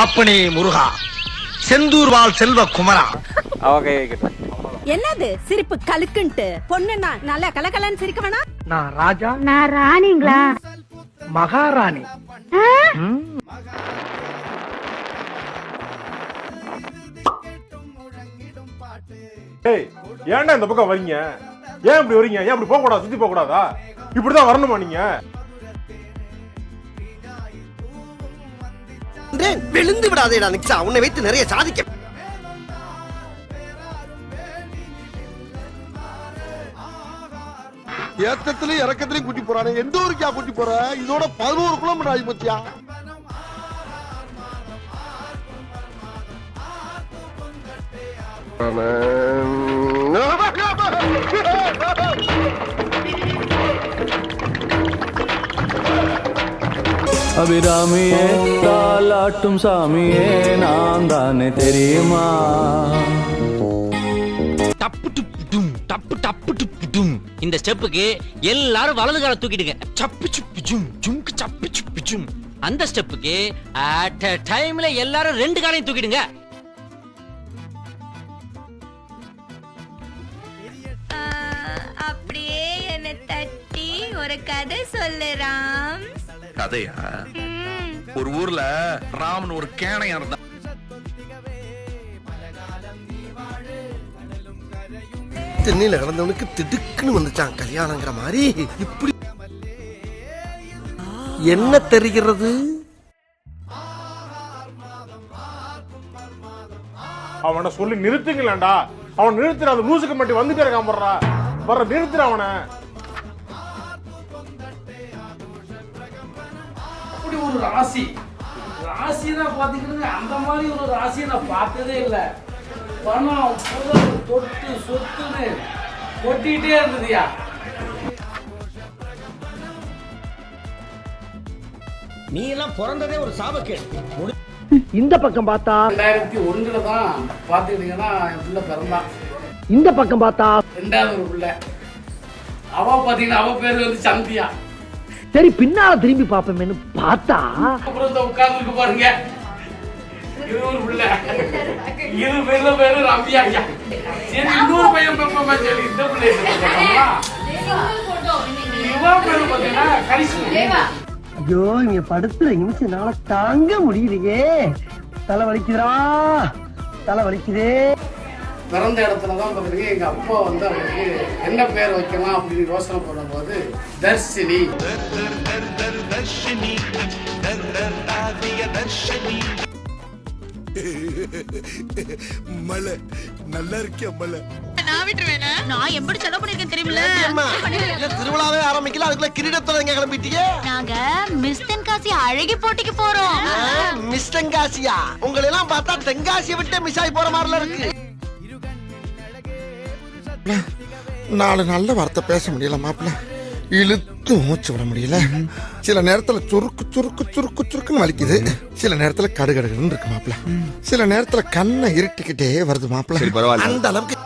அப்பனே முருகா, செந்தூர் வாழ் செல்வ குமரா. என்னது சிரிப்பு கலுக்குன்ட்டு? பொண்ணுன்னா நல்லா கலகலன்னு சிரிக்க வேணா? நான் ராஜா, நான் ராணிங்களா? மகாராணி. ஏய், ஏன்டா இந்த பக்கம் வரீங்க? ஏன் இப்படி வரீங்க? ஏன் இப்படி போக கூடாது? சுத்தி போக கூடாதா? இப்படிதான் வரணுமா நீங்க? விழுந்து விடாதேடா நிக்ஸா, உன்னை வைத்து நிறைய சாதிக்க. ஏத்தத்திலயும் இறக்கத்திலயும் கூட்டி போறானே, எந்த ஊருக்கா கூட்டி போற? இதோட 11 கிலோமீட்டர் ஆகி போச்சியா? அபிராமியே தாலாட்டும் சாமியே நான் தானே தெரியுமா? டப்பு டுப்பு டும் டப்பு டப்பு டுப்பு டும். இந்த ஸ்டெப்புக்கு எல்லாரும் வலது கால தூக்கிடுங்க. சப்பு சுப்பு ஜும் ஜும்க்கு சப்பு சுப்பு ஜும். அந்த ஸ்டெப்புக்கு அட் a டைம்ல எல்லாரும் 2 காலையும் தூக்கிடுங்க. அப்படியே என்ன தட்டி ஒரு கதை சொல்லுறாம். கதையா? ஒரு ஊர்ல ராமன் ஒரு கேணையா இருந்தான். தென்னையில கிடந்தவனுக்கு திடுக்குன்னு வந்துச்சான் கல்யாணங்கிற மாதிரி. இப்படி என்ன தெரிகிறது? அவனை சொல்லி நிறுத்துங்களேன்டா. அவன் நிறுத்துற, அந்த லூசுக்கு மட்டும் வந்துட்டே இருக்கான். வர்ற நிறுத்துற அவனை. அப்படி ஒரு ராசி தான் பாத்தீங்கன்னா, அந்த மாதிரி ஒரு ராசியை நான் பார்த்ததே இல்லை. பணம் புகழ் தொட்டு சொத்துன்னு கொட்டிட்டே இருந்ததுயா. நீ எல்லாம் பிறந்ததே ஒரு சாபக்கேடு. இந்த பக்கம் பார்த்தா 2001 தான் பாத்துக்கிட்டீங்கன்னா என் பிள்ளை பிறந்தான். இந்த பக்கம் பார்த்தா 2வது ஒரு பிள்ளை. அவ பாத்தீங்கன்னா அவ பேரு வந்து சந்தியா. சரி, பின்னால திரும்பி பாப்போமேன்னு பார்த்தா அப்புறம் உட்கார்ந்துருக்கு பாருங்க, இது ஒரு பிள்ளை. இது பேரு ரம்யா. சரி, இன்னொரு பையன் பெப்பமா. சரி, இந்த பிள்ளை இவன் பேரு பாத்தீங்கன்னா கரிஷ்மா. ஐயோ, இங்க படுத்துற நிமிஷம்னால தாங்க முடியலையே. தலை வலிக்குதுடா, தலை வலிக்குதே. பிறந்த இடத்துலதான் பாத்தீங்க எங்க அப்பா வந்து அவருக்கு என்ன பேர் வைக்கலாம் அப்படின்னு யோசனை பண்ணும்போது தர்ஷினி. மலை நல்லா இருக்கியா? மலை நான் விட்டுருவேனா? நான் எப்படி செலவு பண்ணிருக்கேன் தெரியுமில்ல? திருவிழாவே ஆரம்பிக்கல, அதுக்குள்ள கிரீடத்தோட கிளம்பிட்டீங்க. நாங்க மிஸ் தென்காசி அழகி போட்டிக்கு போறோம். மிஸ் தென்காசியா? உங்களை எல்லாம் பார்த்தா தென்காசியை விட்டு மிஸ் ஆகி போற மாதிரில இருக்கு. 4 நல்ல வார்த்தை பேச முடியல மாப்பிள்ள. இழுத்து மூச்சு விட முடியல. சில நேரத்துல சுருக்கு சுருக்கு சுருக்கு சுருக்குன்னு வலிக்குது. சில நேரத்துல கடுகடுன்னு இருக்கு மாப்பிள்ள. சில நேரத்துல கண்ணை இருட்டிக்கிட்டே வருது மாப்பிள்ள. அந்த அளவுக்கு